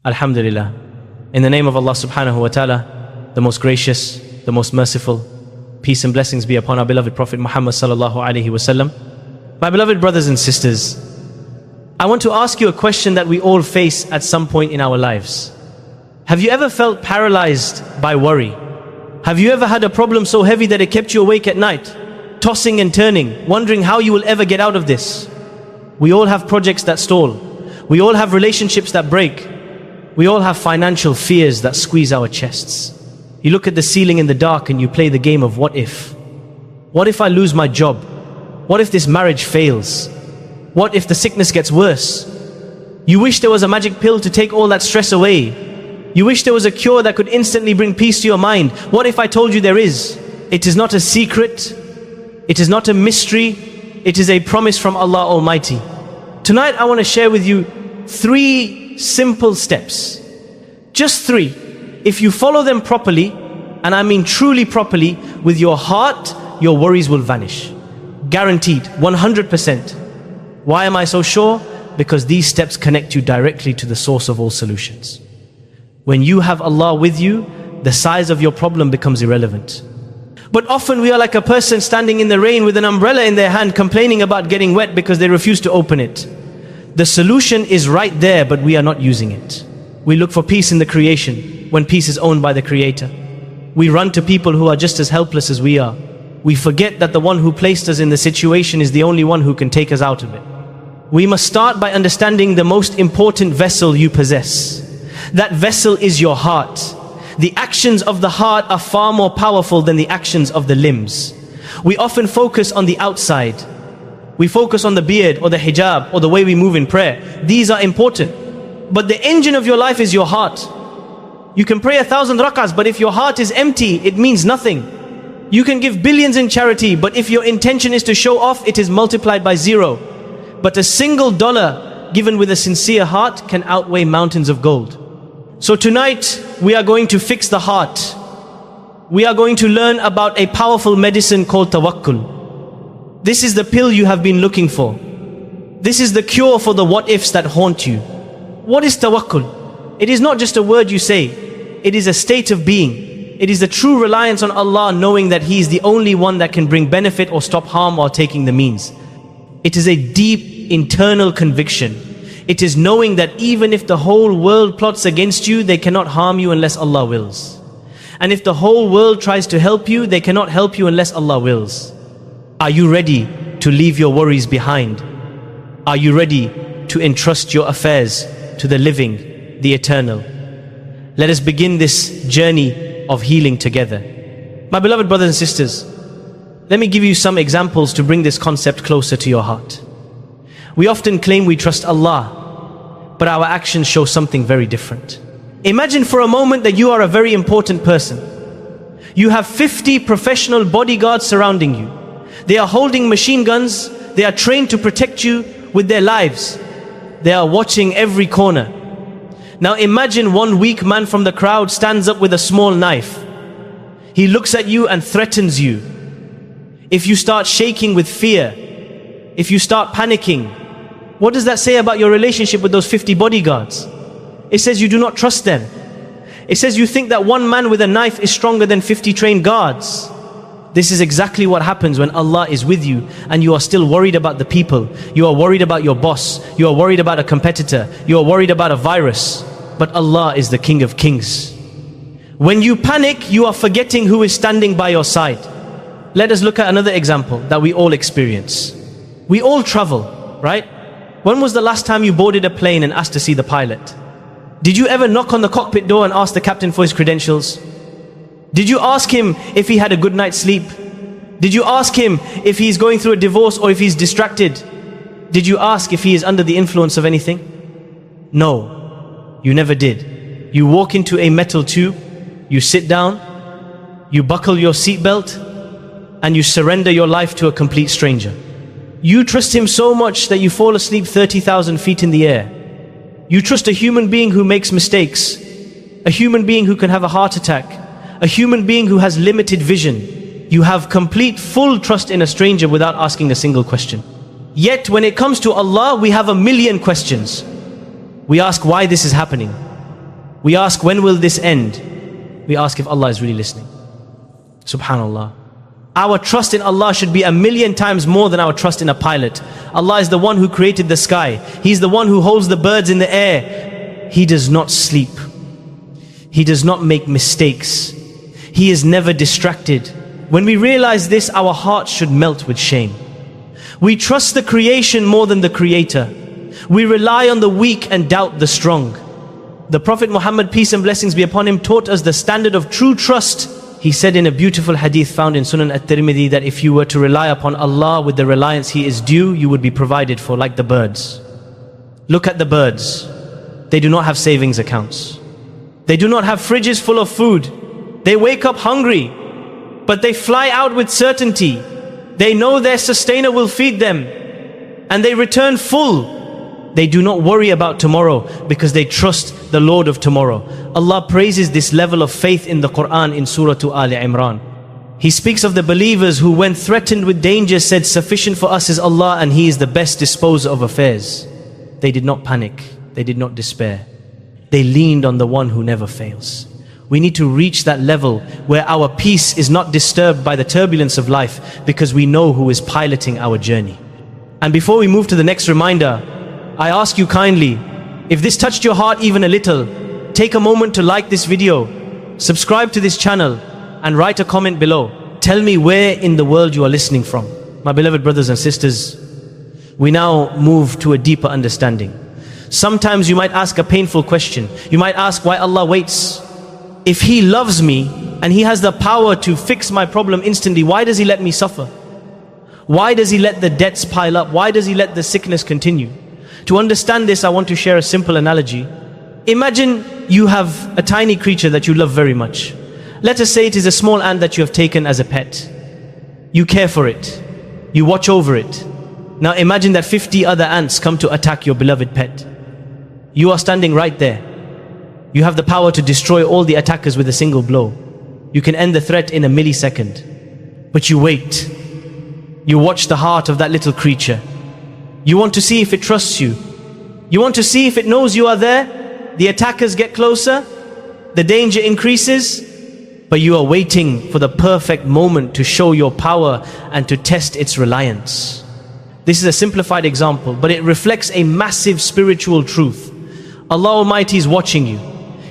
Alhamdulillah. In the name of Allah subhanahu wa ta'ala, the most gracious, the most merciful, peace and blessings be upon our beloved Prophet Muhammad sallallahu alaihi wasallam. My beloved brothers and sisters, I want to ask you a question that we all face at some point in our lives. Have you ever felt paralyzed by worry? Have you ever had a problem so heavy that it kept you awake at night, tossing and turning, wondering how you will ever get out of this? We all have projects that stall. We all have relationships that break. We all have financial fears that squeeze our chests. You look at the ceiling in the dark and you play the game of what if. What if I lose my job? What if this marriage fails? What if the sickness gets worse? You wish there was a magic pill to take all that stress away. You wish there was a cure that could instantly bring peace to your mind. What if I told you there is? It is not a secret. It is not a mystery. It is a promise from Allah Almighty. Tonight I want to share with you 3 simple steps. Just 3. If you follow them properly, and I mean truly properly, with your heart, your worries will vanish. Guaranteed, 100%. Why am I so sure? Because these steps connect you directly to the source of all solutions. When you have Allah with you, the size of your problem becomes irrelevant. But often we are like a person standing in the rain with an umbrella in their hand, complaining about getting wet because they refuse to open it. The solution is right there, but we are not using it. We look for peace in the creation, when peace is owned by the Creator. We run to people who are just as helpless as we are. We forget that the one who placed us in the situation is the only one who can take us out of it. We must start by understanding the most important vessel you possess. That vessel is your heart. The actions of the heart are far more powerful than the actions of the limbs. We often focus on the outside. We focus on the beard or the hijab or the way we move in prayer. These are important. But the engine of your life is your heart. You can pray 1,000 rak'ahs, but if your heart is empty, it means nothing. You can give billions in charity, but if your intention is to show off, it is multiplied by 0. But a single dollar given with a sincere heart can outweigh mountains of gold. So tonight, we are going to fix the heart. We are going to learn about a powerful medicine called Tawakkul. This is the pill you have been looking for. This is the cure for the what-ifs that haunt you. What is Tawakkul? It is not just a word you say. It is a state of being. It is the true reliance on Allah, knowing that He is the only one that can bring benefit or stop harm while taking the means. It is a deep internal conviction. It is knowing that even if the whole world plots against you, they cannot harm you unless Allah wills. And if the whole world tries to help you, they cannot help you unless Allah wills. Are you ready to leave your worries behind? Are you ready to entrust your affairs to the living, the eternal? Let us begin this journey of healing together. My beloved brothers and sisters, let me give you some examples to bring this concept closer to your heart. We often claim we trust Allah, but our actions show something very different. Imagine for a moment that you are a very important person. You have 50 professional bodyguards surrounding you. They are holding machine guns. They are trained to protect you with their lives. They are watching every corner. Now imagine one weak man from the crowd stands up with a small knife. He looks at you and threatens you. If you start shaking with fear, if you start panicking, what does that say about your relationship with those 50 bodyguards? It says you do not trust them. It says you think that one man with a knife is stronger than 50 trained guards. This is exactly what happens when Allah is with you and you are still worried about the people. You are worried about your boss. You are worried about a competitor. You are worried about a virus. But Allah is the King of Kings. When you panic, you are forgetting who is standing by your side. Let us look at another example that we all experience. We all travel, right? When was the last time you boarded a plane and asked to see the pilot? Did you ever knock on the cockpit door and ask the captain for his credentials? Did you ask him if he had a good night's sleep? Did you ask him if he's going through a divorce or if he's distracted? Did you ask if he is under the influence of anything? No, you never did. You walk into a metal tube, you sit down, you buckle your seatbelt, and you surrender your life to a complete stranger. You trust him so much that you fall asleep 30,000 feet in the air. You trust a human being who makes mistakes, a human being who can have a heart attack, a human being who has limited vision. You have complete, full trust in a stranger without asking a single question. Yet when it comes to Allah, we have a million questions. We ask why this is happening. We ask, when will this end? We ask if Allah is really listening. Subhanallah. Our trust in Allah should be 1,000,000 times more than our trust in a pilot. Allah is the one who created the sky. He's the one who holds the birds in the air. He does not sleep. He does not make mistakes. He is never distracted. When we realize this, our hearts should melt with shame. We trust the creation more than the Creator. We rely on the weak and doubt the strong. The Prophet Muhammad, peace and blessings be upon him, taught us the standard of true trust. He said in a beautiful hadith found in Sunan at-Tirmidhi that if you were to rely upon Allah with the reliance He is due, you would be provided for like the birds. Look at the birds. They do not have savings accounts. They do not have fridges full of food. They wake up hungry, but they fly out with certainty. They know their sustainer will feed them, and they return full. They do not worry about tomorrow because they trust the Lord of tomorrow. Allah praises this level of faith in the Quran in Surah Ali Imran. He speaks of the believers who, when threatened with danger, said, "Sufficient for us is Allah, and He is the best disposer of affairs." They did not panic. They did not despair. They leaned on the one who never fails. We need to reach that level where our peace is not disturbed by the turbulence of life because we know who is piloting our journey. And before we move to the next reminder, I ask you kindly, if this touched your heart even a little, take a moment to like this video, subscribe to this channel, and write a comment below. Tell me where in the world you are listening from. My beloved brothers and sisters, we now move to a deeper understanding. Sometimes you might ask a painful question. You might ask why Allah waits. If He loves me and He has the power to fix my problem instantly, why does He let me suffer? Why does He let the debts pile up? Why does He let the sickness continue? To understand this, I want to share a simple analogy. Imagine you have a tiny creature that you love very much. Let us say it is a small ant that you have taken as a pet. You care for it. You watch over it. Now imagine that 50 other ants come to attack your beloved pet. You are standing right there. You have the power to destroy all the attackers with a single blow. You can end the threat in a millisecond. But you wait. You watch the heart of that little creature. You want to see if it trusts you. You want to see if it knows you are there. The attackers get closer. The danger increases. But you are waiting for the perfect moment to show your power and to test its reliance. This is a simplified example, but it reflects a massive spiritual truth. Allah Almighty is watching you.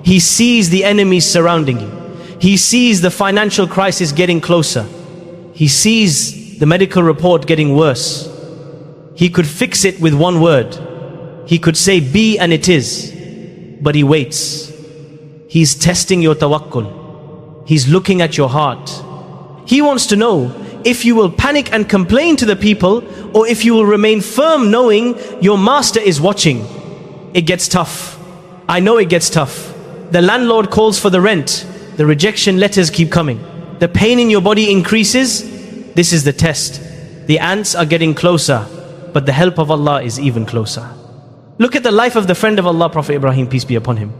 He sees the enemies surrounding you. He sees the financial crisis getting closer. He sees the medical report getting worse. He could fix it with one word. He could say be and it is. But He waits. He's testing your tawakkul. He's looking at your heart. He wants to know if you will panic and complain to the people, or if you will remain firm knowing your master is watching. It gets tough. I know it gets tough. The landlord calls for the rent. The rejection letters keep coming. The pain in your body increases. This is the test. The ants are getting closer, but the help of Allah is even closer. Look at the life of the friend of Allah, Prophet Ibrahim, peace be upon him.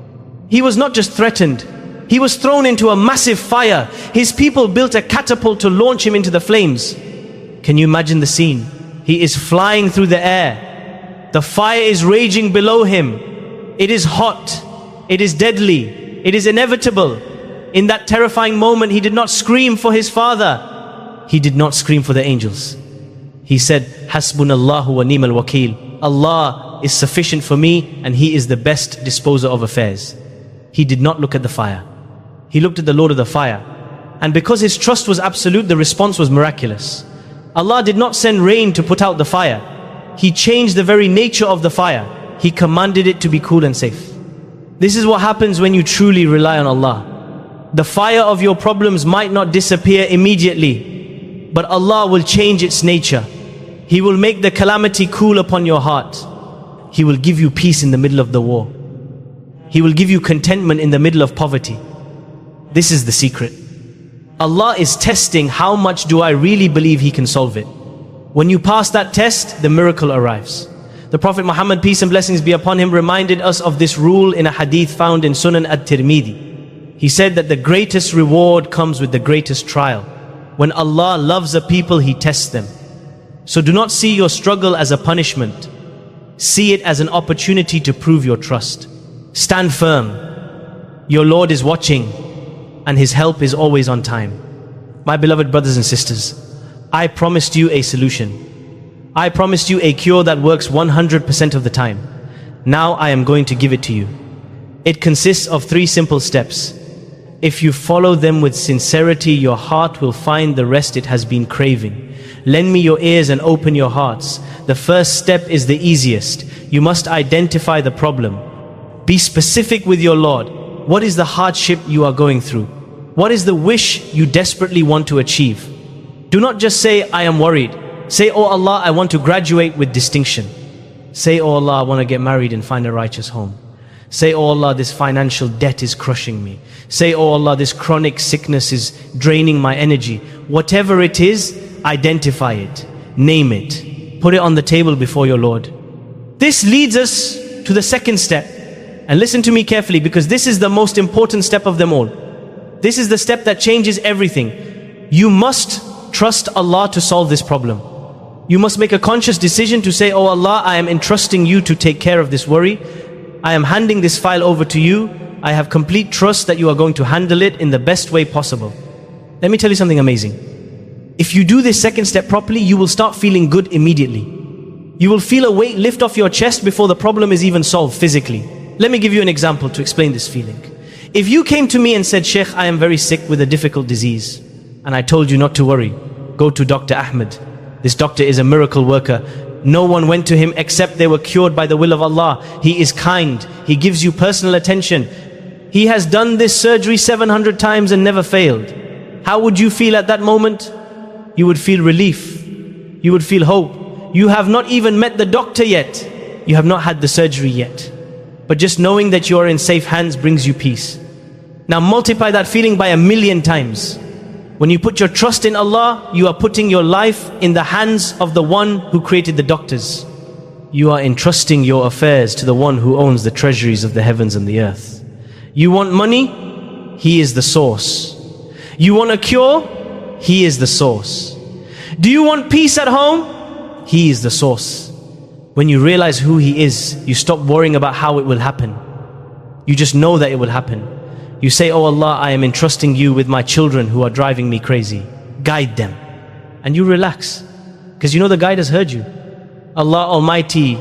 He was not just threatened. He was thrown into a massive fire. His people built a catapult to launch him into the flames. Can you imagine the scene? He is flying through the air. The fire is raging below him. It is hot. It is deadly. It is inevitable. In that terrifying moment, he did not scream for his father. He did not scream for the angels. He said, Hasbunallahu wa ni'mal wakil. Allah is sufficient for me and He is the best disposer of affairs. He did not look at the fire. He looked at the Lord of the fire. And because his trust was absolute, the response was miraculous. Allah did not send rain to put out the fire. He changed the very nature of the fire. He commanded it to be cool and safe. This is what happens when you truly rely on Allah. The fire of your problems might not disappear immediately, but Allah will change its nature. He will make the calamity cool upon your heart. He will give you peace in the middle of the war. He will give you contentment in the middle of poverty. This is the secret. Allah is testing how much do I really believe He can solve it. When you pass that test, the miracle arrives. The Prophet Muhammad, peace and blessings be upon him, reminded us of this rule in a hadith found in Sunan at-Tirmidhi. He said that the greatest reward comes with the greatest trial. When Allah loves a people, He tests them. So do not see your struggle as a punishment. See it as an opportunity to prove your trust. Stand firm. Your Lord is watching, and His help is always on time. My beloved brothers and sisters, I promised you a solution. I promised you a cure that works 100% of the time. Now I am going to give it to you. It consists of 3 simple steps. If you follow them with sincerity, your heart will find the rest it has been craving. Lend me your ears and open your hearts. The first step is the easiest. You must identify the problem. Be specific with your Lord. What is the hardship you are going through? What is the wish you desperately want to achieve? Do not just say, I am worried. Say, oh Allah, I want to graduate with distinction. Say, oh Allah, I want to get married and find a righteous home. Say, oh Allah, this financial debt is crushing me. Say, oh Allah, this chronic sickness is draining my energy. Whatever it is, identify it, name it, put it on the table before your Lord. This leads us to the second step. And listen to me carefully, because this is the most important step of them all. This is the step that changes everything. You must trust Allah to solve this problem. You must make a conscious decision to say, oh Allah, I am entrusting you to take care of this worry. I am handing this file over to you. I have complete trust that you are going to handle it in the best way possible. Let me tell you something amazing. If you do this second step properly, you will start feeling good immediately. You will feel a weight lift off your chest before the problem is even solved physically. Let me give you an example to explain this feeling. If you came to me and said, Sheikh, I am very sick with a difficult disease, and I told you not to worry, go to Dr. Ahmed. This doctor is a miracle worker. No one went to him except they were cured by the will of Allah. He is kind. He gives you personal attention. He has done this surgery 700 times and never failed. How would you feel at that moment? You would feel relief. You would feel hope. You have not even met the doctor yet. You have not had the surgery yet. But just knowing that you are in safe hands brings you peace. Now multiply that feeling by 1,000,000 times. When you put your trust in Allah, you are putting your life in the hands of the one who created the doctors. You are entrusting your affairs to the one who owns the treasuries of the heavens and the earth. You want money? He is the source. You want a cure? He is the source. Do you want peace at home? He is the source. When you realize who He is, you stop worrying about how it will happen. You just know that it will happen. You say, oh Allah, I am entrusting you with my children who are driving me crazy. Guide them. And you relax, because you know the guide has heard you. Allah Almighty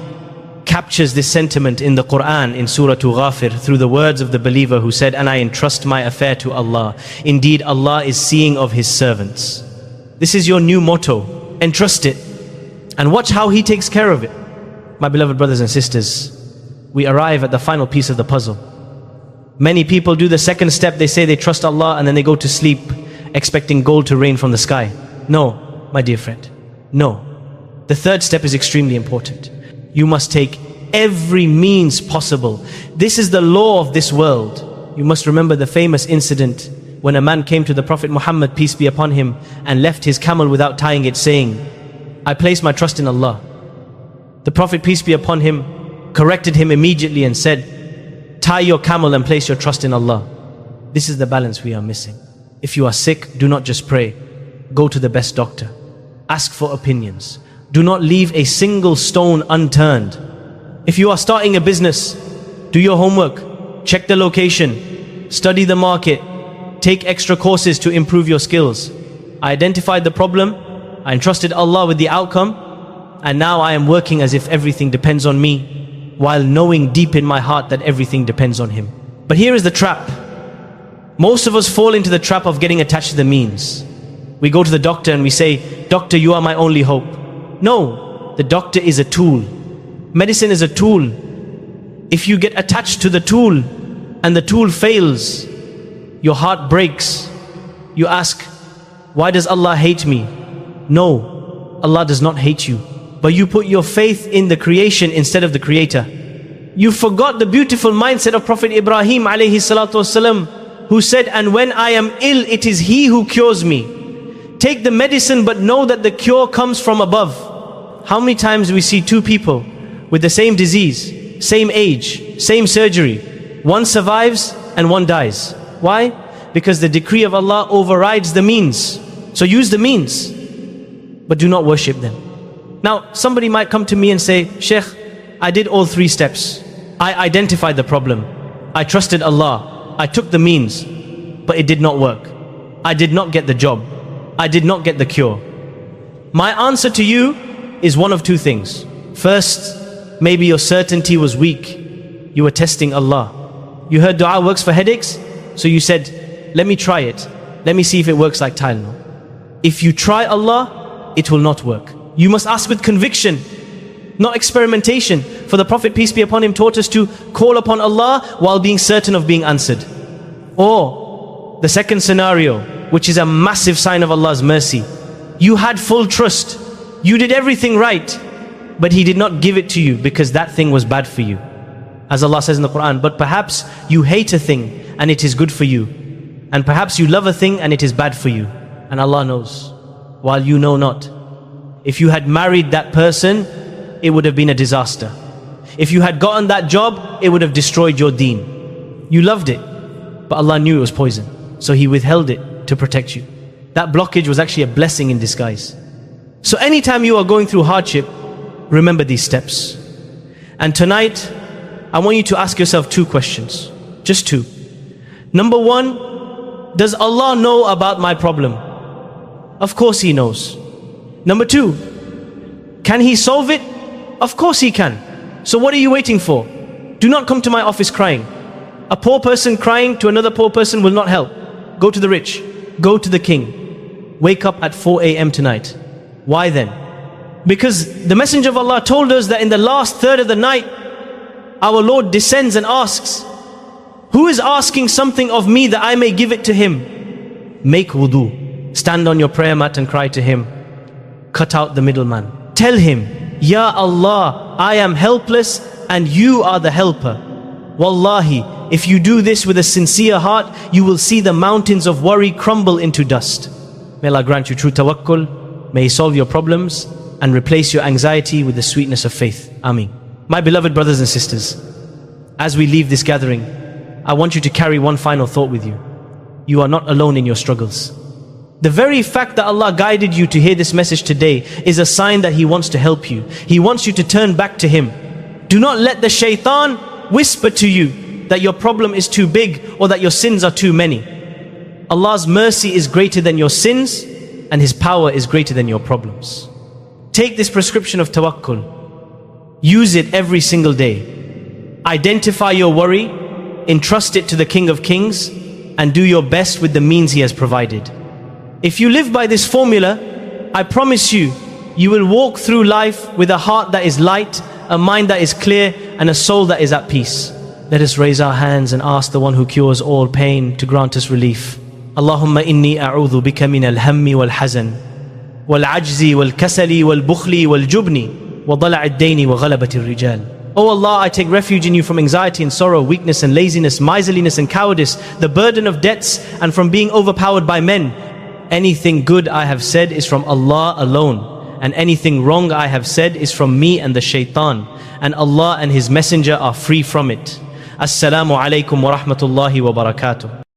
captures this sentiment in the Quran in Surah Ghafir through the words of the believer who said, and I entrust my affair to Allah. Indeed, Allah is seeing of His servants. This is your new motto. Entrust it. And watch how He takes care of it. My beloved brothers and sisters, we arrive at the final piece of the puzzle. Many people do the second step. They say they trust Allah and then they go to sleep expecting gold to rain from the sky. No, my dear friend, no. The third step is extremely important. You must take every means possible. This is the law of this world. You must remember the famous incident when a man came to the Prophet Muhammad, peace be upon him, and left his camel without tying it, saying, I place my trust in Allah. The Prophet, peace be upon him, corrected him immediately and said, tie your camel and place your trust in Allah. This is the balance we are missing. If you are sick, do not just pray. Go to the best doctor. Ask for opinions. Do not leave a single stone unturned. If you are starting a business, do your homework. Check the location. Study the market. Take extra courses to improve your skills. I identified the problem. I entrusted Allah with the outcome. And now I am working as if everything depends on me, while knowing deep in my heart that everything depends on Him. But here is the trap. Most of us fall into the trap of getting attached to the means. We go to the doctor and we say, doctor, you are my only hope. No, the doctor is a tool. Medicine is a tool. If you get attached to the tool and the tool fails, your heart breaks. You ask, why does Allah hate me? No, Allah does not hate you. But you put your faith in the creation instead of the Creator. You forgot the beautiful mindset of Prophet Ibrahim alayhi salatu wasalam, who said, and when I am ill, it is He who cures me. Take the medicine, but know that the cure comes from above. How many times we see two people with the same disease, same age, same surgery. One survives and one dies. Why? Because the decree of Allah overrides the means. So use the means, but do not worship them. Now, somebody might come to me and say, Sheikh, I did all three steps. I identified the problem. I trusted Allah. I took the means, but it did not work. I did not get the job. I did not get the cure. My answer to you is one of two things. First, maybe your certainty was weak. You were testing Allah. You heard dua works for headaches, so you said, let me try it. Let me see if it works like Tylenol. If you try Allah, it will not work. You must ask with conviction, not experimentation. For the Prophet, peace be upon him, taught us to call upon Allah while being certain of being answered. Or the second scenario, which is a massive sign of Allah's mercy. You had full trust. You did everything right, but He did not give it to you because that thing was bad for you. As Allah says in the Quran, but perhaps you hate a thing and it is good for you. And perhaps you love a thing and it is bad for you. And Allah knows, while you know not. If you had married that person, it would have been a disaster. If you had gotten that job, it would have destroyed your deen. You loved it, but Allah knew it was poison, so He withheld it to protect you. That blockage was actually a blessing in disguise. So anytime you are going through hardship, remember these steps. And tonight, I want you to ask yourself two questions. Just two. Number one, does Allah know about my problem? Of course He knows. Number two, can He solve it? Of course He can. So what are you waiting for? Do not come to my office crying. A poor person crying to another poor person will not help. Go to the rich. Go to the king. Wake up at 4 a.m. tonight. Why then? Because the Messenger of Allah told us that in the last third of the night, our Lord descends and asks, who is asking something of me that I may give it to him? Make wudu. Stand on your prayer mat and cry to Him. Cut out the middleman. Tell Him, Ya Allah, I am helpless and You are the helper. Wallahi, if you do this with a sincere heart, you will see the mountains of worry crumble into dust. May Allah grant you true tawakkul. May He solve your problems and replace your anxiety with the sweetness of faith. Ameen. My beloved brothers and sisters, as we leave this gathering, I want you to carry one final thought with you. You are not alone in your struggles. The very fact that Allah guided you to hear this message today is a sign that He wants to help you. He wants you to turn back to Him. Do not let the shaitan whisper to you that your problem is too big or that your sins are too many. Allah's mercy is greater than your sins and His power is greater than your problems. Take this prescription of tawakkul. Use it every single day. Identify your worry, entrust it to the King of Kings, and do your best with the means He has provided. If you live by this formula, I promise you, you will walk through life with a heart that is light, a mind that is clear, and a soul that is at peace. Let us raise our hands and ask the one who cures all pain to grant us relief. Allahumma inni a'udhu bika min al-hammi wal-hazan, wal-ajzi wal-kasali wal-bukhli wal-jubni, wa dala'i ad-dayni wa ghalabati ar-rijal. O Allah, I take refuge in You from anxiety and sorrow, weakness and laziness, miserliness and cowardice, the burden of debts, and from being overpowered by men. Anything good I have said is from Allah alone, and anything wrong I have said is from me and the shaitan, and Allah and His Messenger are free from it. Assalamu alaikum wa rahmatullahi wa barakatuh.